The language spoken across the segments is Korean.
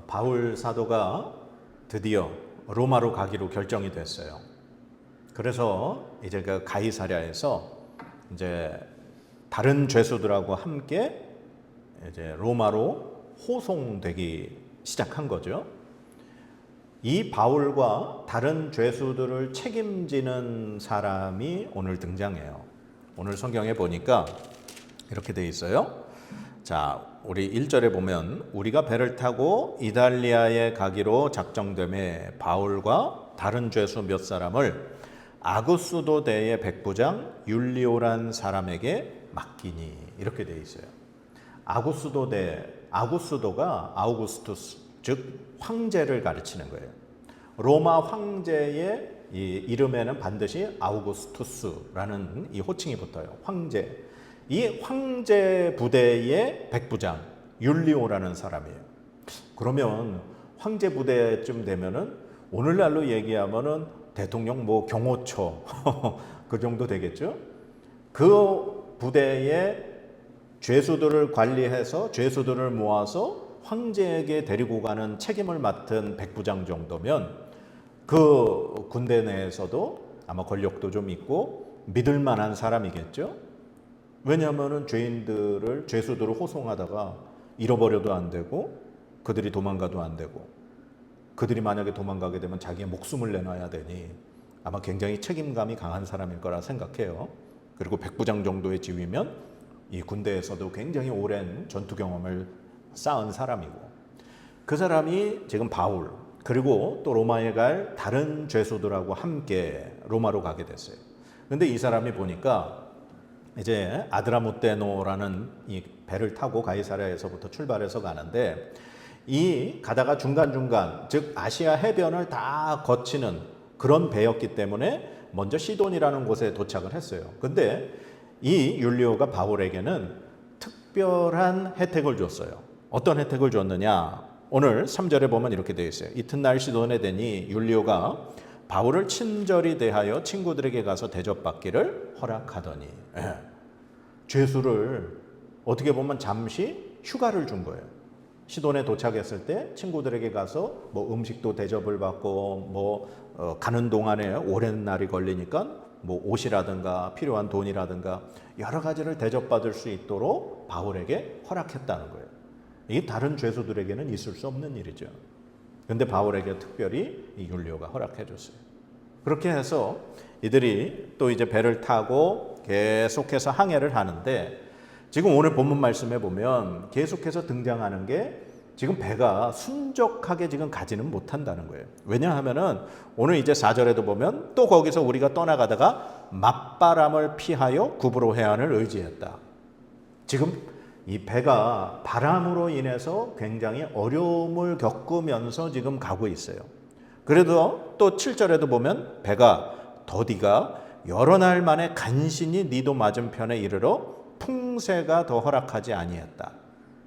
바울 사도가 드디어 로마로 가기로 결정이 됐어요. 그래서 이제 그 가이사랴에서 이제 다른 죄수들하고 함께 이제 로마로 호송되기 시작한 거죠. 이 바울과 다른 죄수들을 책임지는 사람이 오늘 등장해요. 오늘 성경에 보니까 이렇게 돼 있어요. 자, 우리 1절에 보면 우리가 배를 타고 이달리아에 가기로 작정됨에 바울과 다른 죄수 몇 사람을 아구스도 대의 백부장 율리오란 사람에게 맡기니, 이렇게 돼 있어요. 아구스도 대, 아구스도가 아우구스투스, 즉 황제를 가르치는 거예요. 로마 황제의 이 이름에는 반드시 아우구스투스라는 이 호칭이 붙어요. 황제. 이 황제 부대의 백부장 율리오라는 사람이에요. 그러면 황제 부대쯤 되면은 오늘날로 얘기하면은 대통령 뭐 경호처 그 정도 되겠죠. 그 부대의 죄수들을 관리해서 죄수들을 모아서 황제에게 데리고 가는 책임을 맡은 백부장 정도면 그 군대 내에서도 아마 권력도 좀 있고 믿을 만한 사람이겠죠. 왜냐하면 죄수들을 호송하다가 잃어버려도 안 되고 그들이 도망가도 안 되고 그들이 만약에 도망가게 되면 자기의 목숨을 내놔야 되니 아마 굉장히 책임감이 강한 사람일 거라 생각해요. 그리고 백부장 정도의 지위면 이 군대에서도 굉장히 오랜 전투 경험을 쌓은 사람이고, 그 사람이 지금 바울 그리고 또 로마에 갈 다른 죄수들하고 함께 로마로 가게 됐어요. 근데 이 사람이 보니까 이제 아드라무테노라는 이 배를 타고 가이사랴에서부터 출발해서 가는데, 이 가다가 중간중간 즉 아시아 해변을 다 거치는 그런 배였기 때문에 먼저 시돈이라는 곳에 도착을 했어요. 근데 이 율리오가 바울에게는 특별한 혜택을 줬어요. 어떤 혜택을 줬느냐? 오늘 3절에 보면 이렇게 되어 있어요. 이튿날 시돈에 되니 율리오가 바울을 친절히 대하여 친구들에게 가서 대접받기를 허락하더니, 죄수를 어떻게 보면 잠시 휴가를 준 거예요. 시돈에 도착했을 때 친구들에게 가서 뭐 음식도 대접을 받고 가는 동안에 오랜 날이 걸리니까 뭐 옷이라든가 필요한 돈이라든가 여러 가지를 대접받을 수 있도록 바울에게 허락했다는 거예요. 이게 다른 죄수들에게는 있을 수 없는 일이죠. 근데 바울에게 특별히 이 율리오가 허락해 줬어요. 그렇게 해서 이들이 또 이제 배를 타고 계속해서 항해를 하는데, 지금 오늘 본문 말씀에 보면 계속해서 등장하는 게 지금 배가 순적하게 지금 가지는 못한다는 거예요. 왜냐하면은 오늘 이제 4절에도 보면 또 거기서 우리가 떠나가다가 맞바람을 피하여 구브로 해안을 의지했다. 지금 이 배가 바람으로 인해서 굉장히 어려움을 겪으면서 지금 가고 있어요. 그래도 또 7절에도 보면 배가 더디가 여러 날 만에 간신히 니도 맞은편에 이르러 풍세가 더 허락하지 아니했다.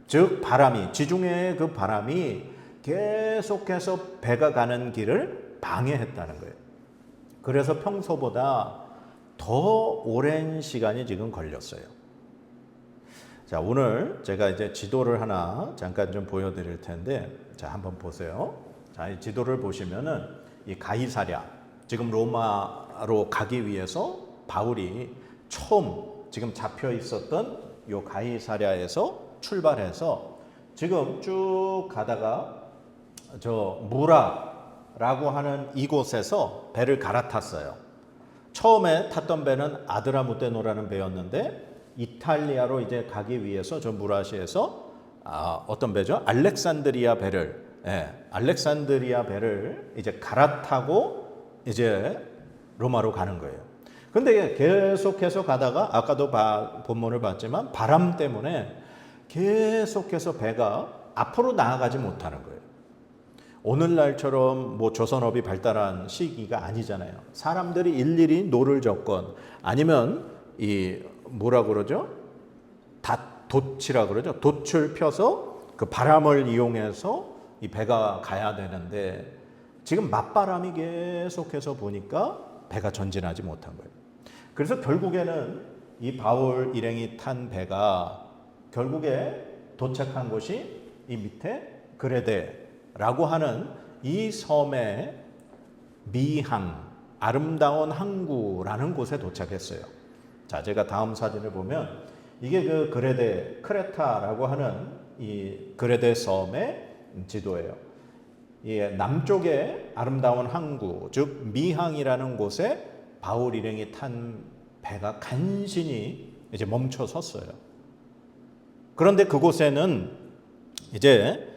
즉 바람이, 지중해의 그 바람이 계속해서 배가 가는 길을 방해했다는 거예요. 그래서 평소보다 더 오랜 시간이 지금 걸렸어요. 자, 오늘 제가 이제 지도를 하나 잠깐 좀 보여드릴 텐데, 자, 한번 보세요. 자, 이 지도를 보시면은 이 가이사랴, 지금 로마로 가기 위해서 바울이 처음 지금 잡혀 있었던 요 가이사랴에서 출발해서 지금 쭉 가다가 저 무라라고 하는 이곳에서 배를 갈아탔어요. 처음에 탔던 배는 아드라무테노라는 배였는데 이탈리아로 이제 가기 위해서 저 무라시에서 어떤 배죠? 알렉산드리아 배를 이제 갈아타고 이제 로마로 가는 거예요. 근데 계속해서 가다가 아까도 본문을 봤지만 바람 때문에 계속해서 배가 앞으로 나아가지 못하는 거예요. 오늘날처럼 뭐 조선업이 발달한 시기가 아니잖아요. 사람들이 일일이 노를 젓건 아니면 이 뭐라 그러죠? 돛이라 그러죠. 돛을 펴서 그 바람을 이용해서 이 배가 가야 되는데 지금 맞바람이 계속해서 보니까 배가 전진하지 못한 거예요. 그래서 결국에는 이 바울 일행이 탄 배가 결국에 도착한 곳이 이 밑에 그레데 베네스라고 하는 이 섬의 미항, 아름다운 항구라는 곳에 도착했어요. 자, 제가 다음 사진을 보면 이게 그 그레데, 크레타라고 하는 이 그레데 섬의 지도예요. 이 남쪽에 아름다운 항구, 즉 미항이라는 곳에 바울 일행이 탄 배가 간신히 이제 멈춰 섰어요. 그런데 그곳에는 이제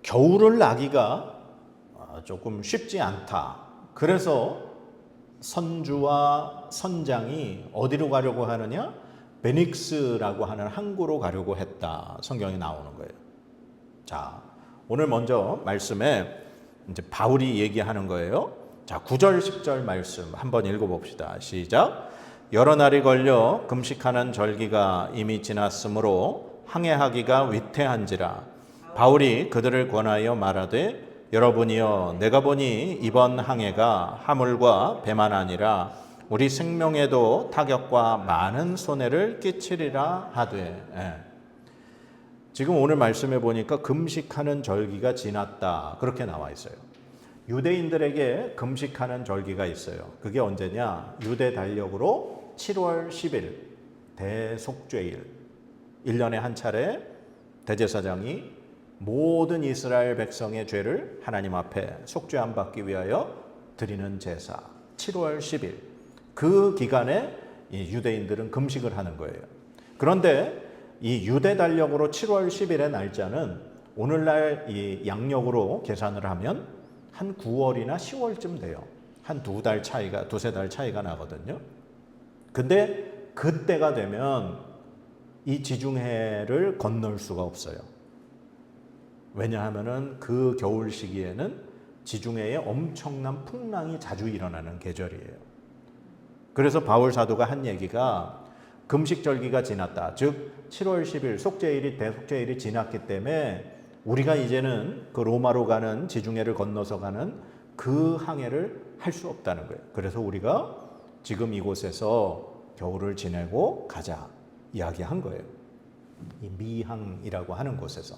겨울을 나기가 조금 쉽지 않다. 그래서 선주와 선장이 어디로 가려고 하느냐? 베닉스라고 하는 항구로 가려고 했다. 성경에 나오는 거예요. 자, 오늘 먼저 말씀에 이제 바울이 얘기하는 거예요. 자, 9절 10절 말씀 한번 읽어봅시다. 시작. 여러 날이 걸려 금식하는 절기가 이미 지났으므로 항해하기가 위태한지라 바울이 그들을 권하여 말하되 여러분이여 내가 보니 이번 항해가 하물과 배만 아니라 우리 생명에도 타격과 많은 손해를 끼치리라 하되. 지금 오늘 말씀해 보니까 금식하는 절기가 지났다 그렇게 나와 있어요. 유대인들에게 금식하는 절기가 있어요. 그게 언제냐? 유대 달력으로 7월 10일 대속죄일, 1년에 한 차례 대제사장이 모든 이스라엘 백성의 죄를 하나님 앞에 속죄함 받기 위하여 드리는 제사, 7월 10일 그 기간에 이 유대인들은 금식을 하는 거예요. 그런데 이 유대 달력으로 7월 10일의 날짜는 오늘날 이 양력으로 계산을 하면 한 9월이나 10월쯤 돼요. 한 두세 달 차이가 나거든요. 근데 그때가 되면 이 지중해를 건널 수가 없어요. 왜냐하면은 그 겨울 시기에는 지중해에 엄청난 풍랑이 자주 일어나는 계절이에요. 그래서 바울 사도가 한 얘기가 금식절기가 지났다. 즉 7월 10일 속죄일이 대속죄일이 지났기 때문에 우리가 이제는 그 로마로 가는 지중해를 건너서 가는 그 항해를 할 수 없다는 거예요. 그래서 우리가 지금 이곳에서 겨울을 지내고 가자 이야기한 거예요. 이 미항이라고 하는 곳에서.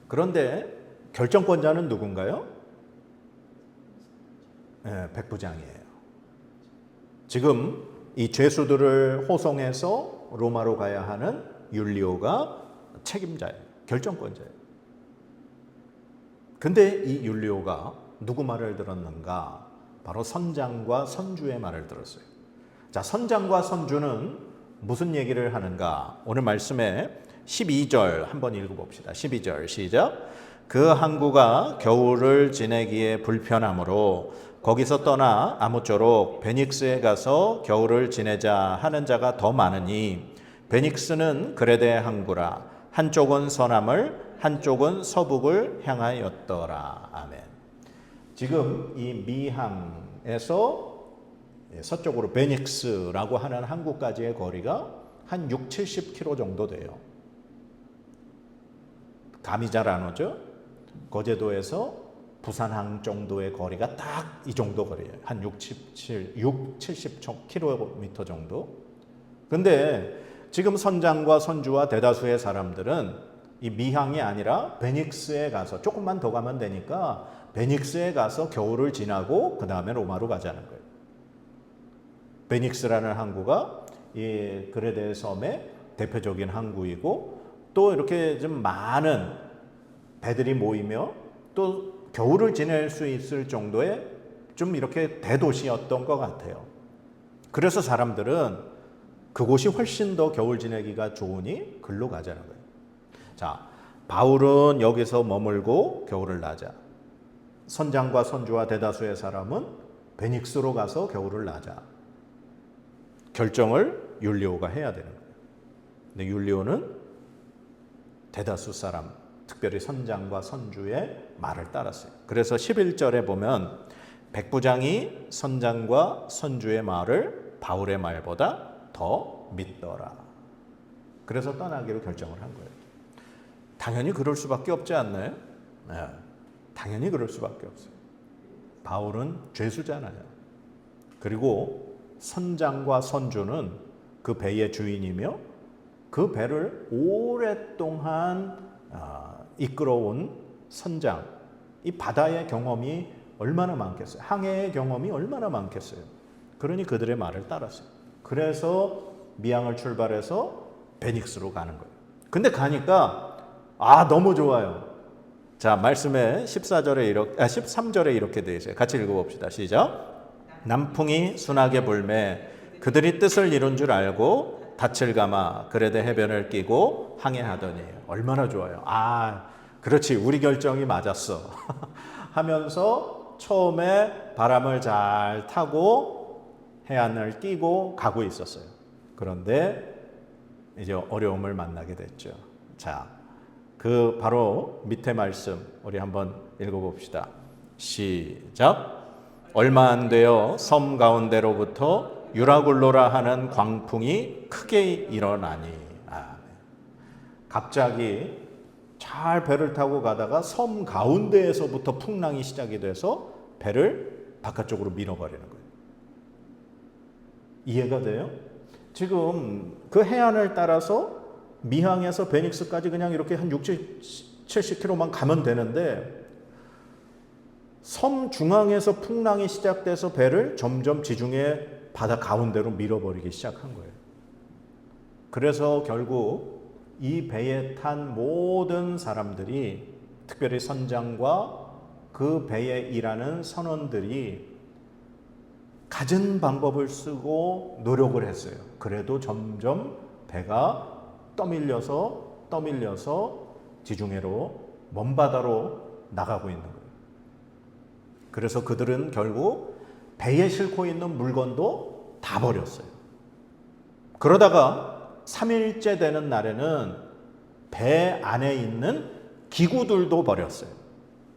그런데 결정권자는 누군가요? 네, 백부장이에요. 지금 이 죄수들을 호송해서 로마로 가야 하는 율리오가 책임자예요. 결정권자예요. 근데 이 율리오가 누구 말을 들었는가? 바로 선장과 선주의 말을 들었어요. 자, 선장과 선주는 무슨 얘기를 하는가? 오늘 말씀에 12절 한번 읽어봅시다. 12절 시작. 그 항구가 겨울을 지내기에 불편하므로 거기서 떠나 아무쪼록 베닉스에 가서 겨울을 지내자 하는 자가 더 많으니 베닉스는 그레데 항구라 한쪽은 서남을 한쪽은 서북을 향하였더라. 아멘. 지금 이 미항에서 서쪽으로 베닉스라고 하는 항구까지의 거리가 한 6, 70km 정도 돼요. 감이 잘 안 오죠? 거제도에서 부산항 정도의 거리가 딱 이 정도 거리예요. 한 70km 정도. 근데 지금 선장과 선주와 대다수의 사람들은 이 미항이 아니라 베닉스에 가서 조금만 더 가면 되니까 베닉스에 가서 겨울을 지나고 그 다음에 로마로 가자는 거예요. 베닉스라는 항구가 이 그레데 섬의 대표적인 항구이고 또 이렇게 좀 많은 배들이 모이며 또 겨울을 지낼 수 있을 정도의 좀 이렇게 대도시였던 것 같아요. 그래서 사람들은 그곳이 훨씬 더 겨울 지내기가 좋으니 글로 가자는 거예요. 자, 바울은 여기서 머물고 겨울을 나자. 선장과 선주와 대다수의 사람은 베닉스로 가서 겨울을 나자. 결정을 율리오가 해야 되는 거예요. 근데 율리오는 대다수 사람, 특별히 선장과 선주의 말을 따랐어요. 그래서 11절에 보면 백부장이 선장과 선주의 말을 바울의 말보다 더 믿더라. 그래서 떠나기로 결정을 한 거예요. 당연히 그럴 수밖에 없지 않나요? 네, 당연히 그럴 수밖에 없어요. 바울은 죄수잖아요. 그리고 선장과 선주는 그 배의 주인이며 그 배를 오랫동안 이끌어온 선장, 이 바다의 경험이 얼마나 많겠어요. 항해의 경험이 얼마나 많겠어요. 그러니 그들의 말을 따랐어요. 그래서 미항을 출발해서 베닉스로 가는 거예요. 근데 가니까 너무 좋아요. 자, 말씀에 13절에 이렇게 되어 있어요. 같이 읽어봅시다. 시작. 남풍이 순하게 불매 그들이 뜻을 이룬 줄 알고 닻을 감아 그레데 해변을 끼고 항해하더니. 얼마나 좋아요. 그렇지, 우리 결정이 맞았어 하면서 처음에 바람을 잘 타고 해안을 끼고 가고 있었어요. 그런데 이제 어려움을 만나게 됐죠. 자, 그 바로 밑에 말씀 우리 한번 읽어봅시다. 시작. 얼마 안 되어 섬 가운데로부터 유라굴로라 하는 광풍이 크게 일어나니. 갑자기 잘 배를 타고 가다가 섬 가운데에서부터 풍랑이 시작이 돼서 배를 바깥쪽으로 밀어버리는 거예요. 이해가 돼요? 지금 그 해안을 따라서 미항에서 베닉스까지 그냥 이렇게 한 60, 70km만 가면 되는데 섬 중앙에서 풍랑이 시작돼서 배를 점점 지중해 바다 가운데로 밀어버리기 시작한 거예요. 그래서 결국 이 배에 탄 모든 사람들이, 특별히 선장과 그 배에 일하는 선원들이 갖은 방법을 쓰고 노력을 했어요. 그래도 점점 배가 떠밀려서 지중해로, 먼바다로 나가고 있는 거예요. 그래서 그들은 결국 배에 싣고 있는 물건도 다 버렸어요. 그러다가 3일째 되는 날에는 배 안에 있는 기구들도 버렸어요.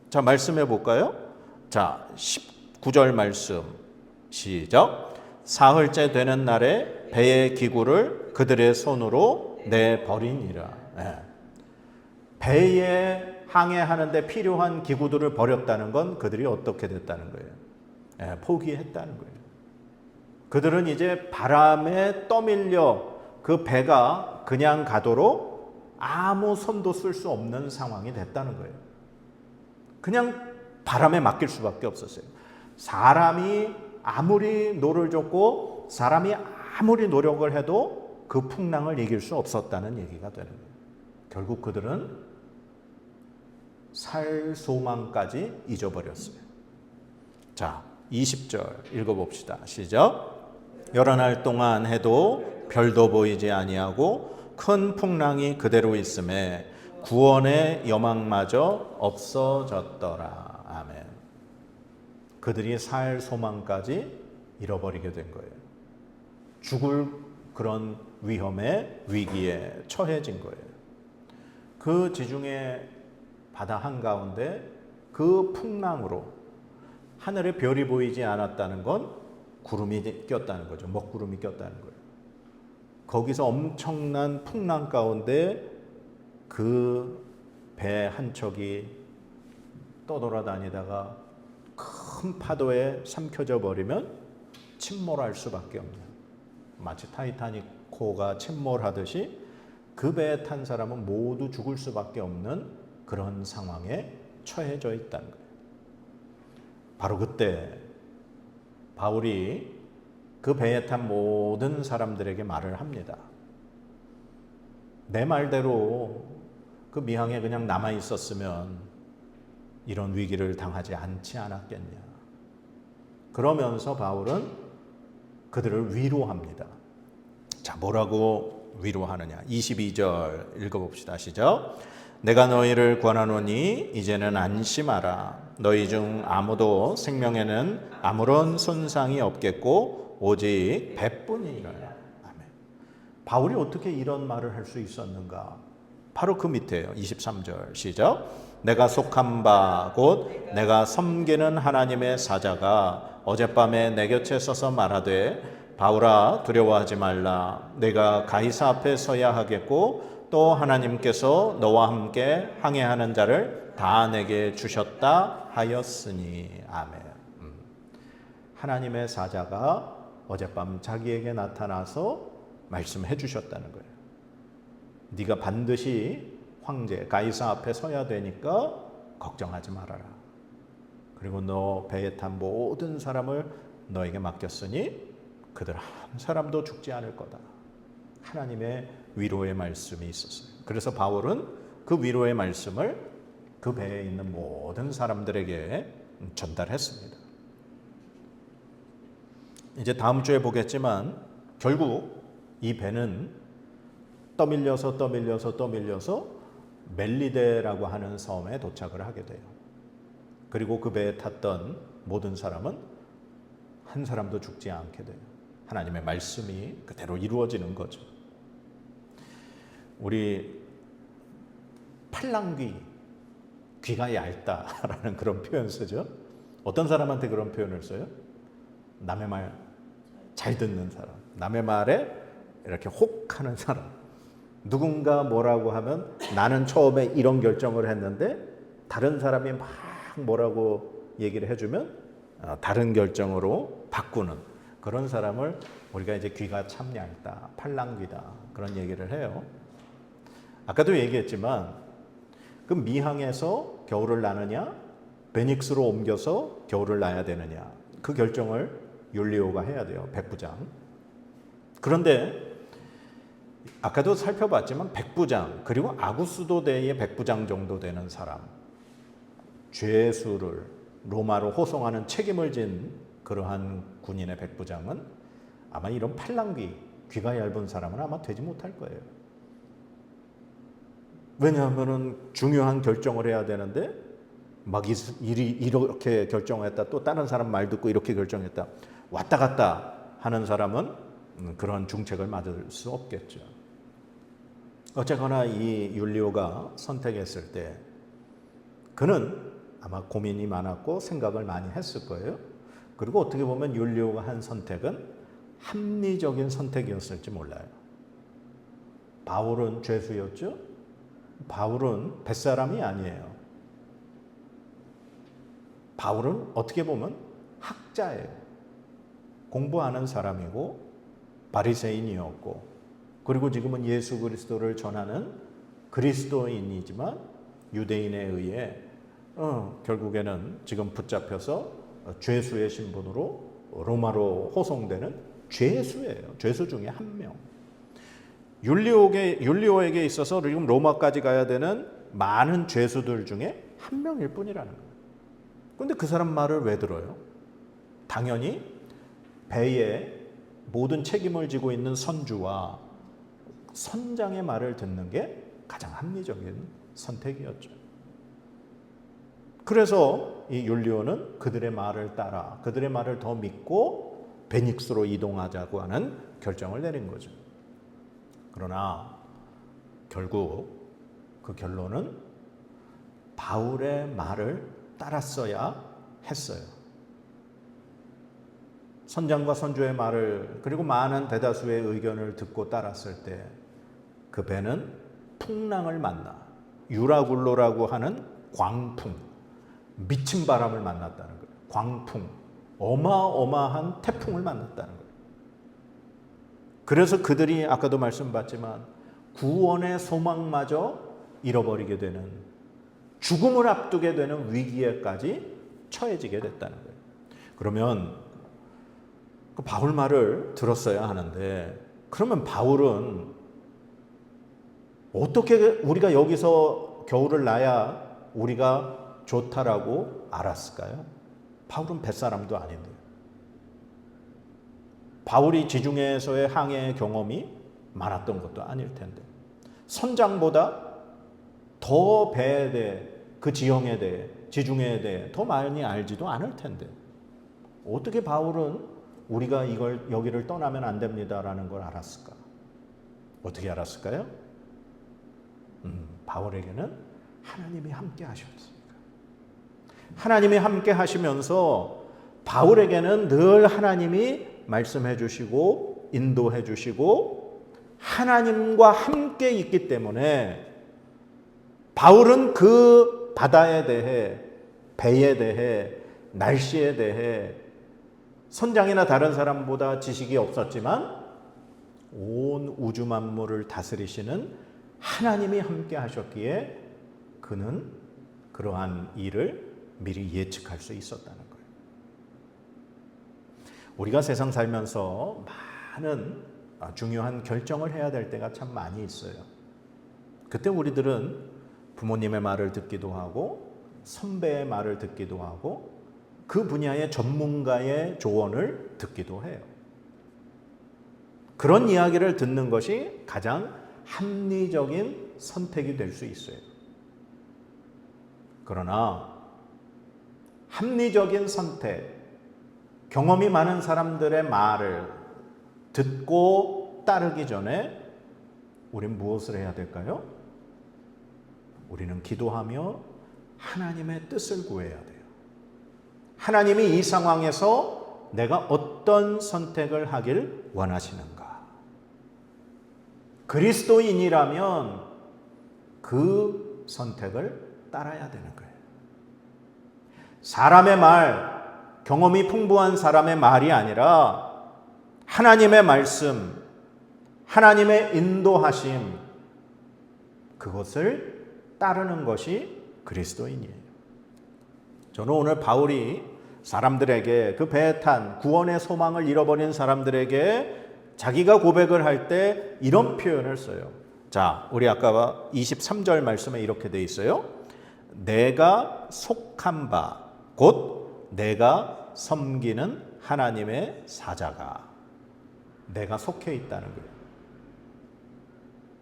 자, 말씀해 볼까요? 자, 19절 말씀 시작. 사흘째 되는 날에 배의 기구를 그들의 손으로 내버리니라. 배에 항해하는데 필요한 기구들을 버렸다는 건 그들이 어떻게 됐다는 거예요? 포기했다는 거예요. 그들은 이제 바람에 떠밀려 그 배가 그냥 가도록 아무 손도 쓸 수 없는 상황이 됐다는 거예요. 그냥 바람에 맡길 수밖에 없었어요. 사람이 아무리 노를 젓고 사람이 아무리 노력을 해도 그 풍랑을 이길 수 없었다는 얘기가 되는 거예요. 결국 그들은 살 소망까지 잊어버렸어요. 자, 20절 읽어봅시다. 시작. 여러 날 동안 해도 별도 보이지 아니하고 큰 풍랑이 그대로 있음에 구원의 여망마저 없어졌더라. 아멘. 그들이 살 소망까지 잃어버리게 된 거예요. 죽을 그런 위기에 처해진 거예요. 그 지중해 바다 한가운데 그 풍랑으로 하늘에 별이 보이지 않았다는 건 구름이 꼈다는 거죠. 먹구름이 꼈다는 거예요. 거기서 엄청난 풍랑 가운데 그 배 한 척이 떠돌아다니다가 큰 파도에 삼켜져 버리면 침몰할 수밖에 없는, 마치 타이타닉호가 침몰하듯이 그 배에 탄 사람은 모두 죽을 수밖에 없는 그런 상황에 처해져 있다는 거예요. 바로 그때 바울이 그 배에 탄 모든 사람들에게 말을 합니다. 내 말대로 그 미항에 그냥 남아 있었으면 이런 위기를 당하지 않지 않았겠냐. 그러면서 바울은 그들을 위로합니다. 자, 뭐라고 위로하느냐? 22절 읽어봅시다. 시작. 내가 너희를 권하노니 이제는 안심하라. 너희 중 아무도 생명에는 아무런 손상이 없겠고 오직 배뿐이니라. 아멘. 바울이 어떻게 이런 말을 할 수 있었는가? 바로 그 밑에요. 23절 시작. 내가 속한 바 곧 내가 섬기는 하나님의 사자가 어젯밤에 내 곁에 서서 말하되 바울아 두려워하지 말라. 내가 가이사 앞에 서야 하겠고 또 하나님께서 너와 함께 항해하는 자를 다 내게 주셨다 하였으니. 아멘. 하나님의 사자가 어젯밤 자기에게 나타나서 말씀해 주셨다는 거예요. 네가 반드시 황제 가이사 앞에 서야 되니까 걱정하지 말아라. 그리고 너 배에 탄 모든 사람을 너에게 맡겼으니 그들 한 사람도 죽지 않을 거다. 하나님의 위로의 말씀이 있었어요. 그래서 바울은 그 위로의 말씀을 그 배에 있는 모든 사람들에게 전달했습니다. 이제 다음 주에 보겠지만 결국 이 배는 떠밀려서 멜리데라고 하는 섬에 도착을 하게 돼요. 그리고 그 배에 탔던 모든 사람은 한 사람도 죽지 않게 돼요. 하나님의 말씀이 그대로 이루어지는 거죠. 우리 팔랑귀, 귀가 얇다라는 그런 표현 쓰죠. 어떤 사람한테 그런 표현을 써요? 남의 말 잘 듣는 사람, 남의 말에 이렇게 혹하는 사람. 누군가 뭐라고 하면 나는 처음에 이런 결정을 했는데 다른 사람이 막 뭐라고 얘기를 해주면 다른 결정으로 바꾸는 그런 사람을 우리가 이제 귀가 참 얇다, 팔랑귀다 그런 얘기를 해요. 아까도 얘기했지만 그 미항에서 겨울을 나느냐 베닉스로 옮겨서 겨울을 나야 되느냐 그 결정을 율리오가 해야 돼요. 백부장. 그런데 아까도 살펴봤지만 백부장 그리고 아구스도대의 백부장 정도 되는 사람 죄수를 로마로 호송하는 책임을 진 그러한 군인의 백부장은 아마 이런 팔랑귀 귀가 얇은 사람은 아마 되지 못할 거예요. 왜냐하면 중요한 결정을 해야 되는데 막 이렇게 결정했다 또 다른 사람 말 듣고 이렇게 결정했다 왔다 갔다 하는 사람은 그런 중책을 맡을 수 없겠죠. 어쨌거나 이 율리오가 선택했을 때 그는 아마 고민이 많았고 생각을 많이 했을 거예요. 그리고 어떻게 보면 율리오가 한 선택은 합리적인 선택이었을지 몰라요. 바울은 죄수였죠. 바울은 뱃사람이 아니에요. 바울은 어떻게 보면 학자예요. 공부하는 사람이고 바리새인이었고 그리고 지금은 예수 그리스도를 전하는 그리스도인이지만 유대인에 의해 결국에는 지금 붙잡혀서 죄수의 신분으로 로마로 호송되는 죄수예요. 죄수 중에 한 명. 율리오에게 있어서 지금 로마까지 가야 되는 많은 죄수들 중에 한 명일 뿐이라는 거예요. 그런데 그 사람 말을 왜 들어요? 당연히 배에 모든 책임을 지고 있는 선주와 선장의 말을 듣는 게 가장 합리적인 선택이었죠. 그래서 이 율리오는 그들의 말을 따라 그들의 말을 더 믿고 베닉스로 이동하자고 하는 결정을 내린 거죠. 그러나 결국 그 결론은 바울의 말을 따랐어야 했어요. 선장과 선주의 말을 그리고 많은 대다수의 의견을 듣고 따랐을 때 그 배는 풍랑을 만나 유라굴로라고 하는 광풍, 미친 바람을 만났다는 거예요. 광풍, 어마어마한 태풍을 만났다는 거예요. 그래서 그들이 아까도 말씀받지만 구원의 소망마저 잃어버리게 되는 죽음을 앞두게 되는 위기에까지 처해지게 됐다는 거예요. 그러면 그 바울 말을 들었어야 하는데 그러면 바울은 어떻게 우리가 여기서 겨울을 나야 우리가 좋다라고 알았을까요? 바울은 뱃사람도 아닌데 바울이 지중해에서의 항해 경험이 많았던 것도 아닐 텐데 선장보다 더 배에 대해 그 지형에 대해 지중해에 대해 더 많이 알지도 않을 텐데 어떻게 바울은 우리가 여기를 떠나면 안 됩니다라는 걸 알았을까? 어떻게 알았을까요? 바울에게는 하나님이 함께 하셨습니다. 하나님이 함께 하시면서 바울에게는 늘 하나님이 말씀해 주시고 인도해 주시고 하나님과 함께 있기 때문에 바울은 그 바다에 대해 배에 대해 날씨에 대해 선장이나 다른 사람보다 지식이 없었지만 온 우주 만물을 다스리시는 하나님이 함께 하셨기에 그는 그러한 일을 미리 예측할 수 있었다는 거예요. 우리가 세상 살면서 많은 중요한 결정을 해야 될 때가 참 많이 있어요. 그때 우리들은 부모님의 말을 듣기도 하고 선배의 말을 듣기도 하고 그 분야의 전문가의 조언을 듣기도 해요. 그런 이야기를 듣는 것이 가장 합리적인 선택이 될 수 있어요. 그러나 합리적인 선택, 경험이 많은 사람들의 말을 듣고 따르기 전에 우린 무엇을 해야 될까요? 우리는 기도하며 하나님의 뜻을 구해야 돼요. 하나님이 이 상황에서 내가 어떤 선택을 하길 원하시는가? 그리스도인이라면 그 선택을 따라야 되는 거예요. 사람의 말, 경험이 풍부한 사람의 말이 아니라 하나님의 말씀, 하나님의 인도하심, 그것을 따르는 것이 그리스도인이에요. 저는 오늘 바울이 사람들에게 그 배에 탄 구원의 소망을 잃어버린 사람들에게 자기가 고백을 할 때 이런 표현을 써요. 자, 우리 아까 23절 말씀에 이렇게 돼 있어요. 내가 속한 바, 곧 내가 섬기는 하나님의 사자가, 내가 속해 있다는 거예요.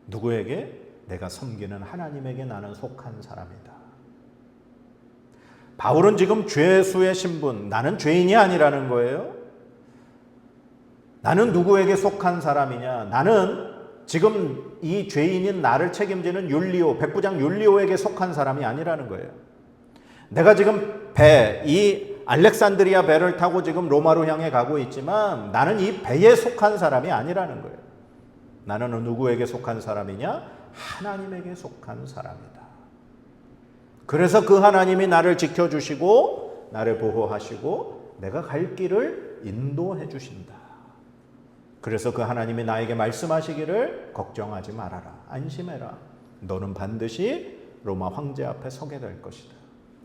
누구에게? 내가 섬기는 하나님에게 나는 속한 사람이다. 바울은 지금 죄수의 신분, 나는 죄인이 아니라는 거예요. 나는 누구에게 속한 사람이냐? 나는 지금 이 죄인인 나를 책임지는 율리오, 백부장 율리오에게 속한 사람이 아니라는 거예요. 내가 지금 이 알렉산드리아 배를 타고 지금 로마로 향해 가고 있지만 나는 이 배에 속한 사람이 아니라는 거예요. 나는 누구에게 속한 사람이냐? 하나님에게 속한 사람이다. 그래서 그 하나님이 나를 지켜주시고 나를 보호하시고 내가 갈 길을 인도해 주신다. 그래서 그 하나님이 나에게 말씀하시기를 걱정하지 말아라. 안심해라. 너는 반드시 로마 황제 앞에 서게 될 것이다.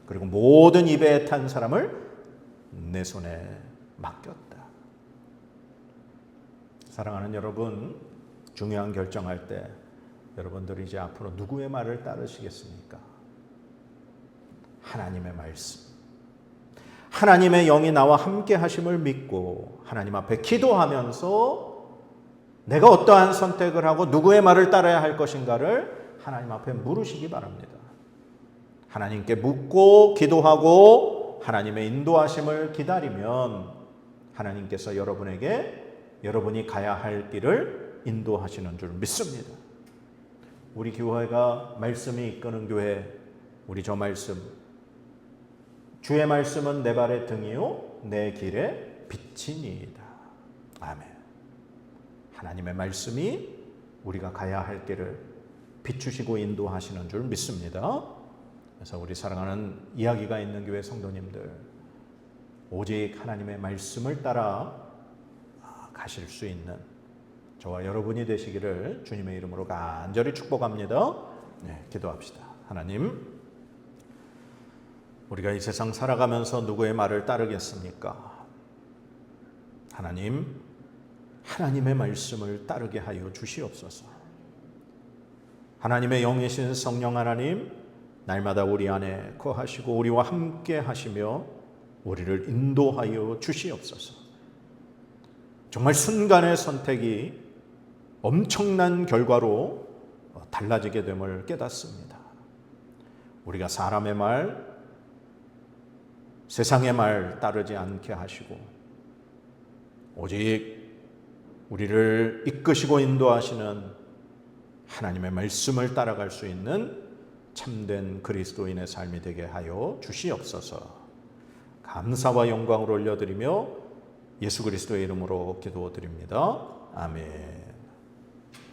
그리고 모든 이 배에 탄 사람을 내 손에 맡겼다. 사랑하는 여러분, 중요한 결정할 때 여러분들이 이제 앞으로 누구의 말을 따르시겠습니까? 하나님의 말씀, 하나님의 영이 나와 함께 하심을 믿고 하나님 앞에 기도하면서 내가 어떠한 선택을 하고 누구의 말을 따라야 할 것인가를 하나님 앞에 물으시기 바랍니다. 하나님께 묻고 기도하고 하나님의 인도하심을 기다리면 하나님께서 여러분에게 여러분이 가야 할 길을 인도하시는 줄 믿습니다. 우리 교회가 말씀이 이끄는 교회, 우리 저 말씀, 주의 말씀은 내 발의 등이요 내 길의 빛이니이다. 아멘. 하나님의 말씀이 우리가 가야 할 길을 비추시고 인도하시는 줄 믿습니다. 그래서 우리 사랑하는 이야기가 있는 교회 성도님들, 오직 하나님의 말씀을 따라 가실 수 있는 저와 여러분이 되시기를 주님의 이름으로 간절히 축복합니다. 네, 기도합시다. 하나님, 우리가 이 세상 살아가면서 누구의 말을 따르겠습니까? 하나님, 하나님의 말씀을 따르게 하여 주시옵소서. 하나님의 영이신 성령 하나님, 날마다 우리 안에 거하시고 우리와 함께 하시며 우리를 인도하여 주시옵소서. 정말 순간의 선택이 엄청난 결과로 달라지게 됨을 깨닫습니다. 우리가 사람의 말, 세상의 말 따르지 않게 하시고 오직 우리를 이끄시고 인도하시는 하나님의 말씀을 따라갈 수 있는 참된 그리스도인의 삶이 되게 하여 주시옵소서. 감사와 영광을 올려드리며 예수 그리스도의 이름으로 기도드립니다. 아멘.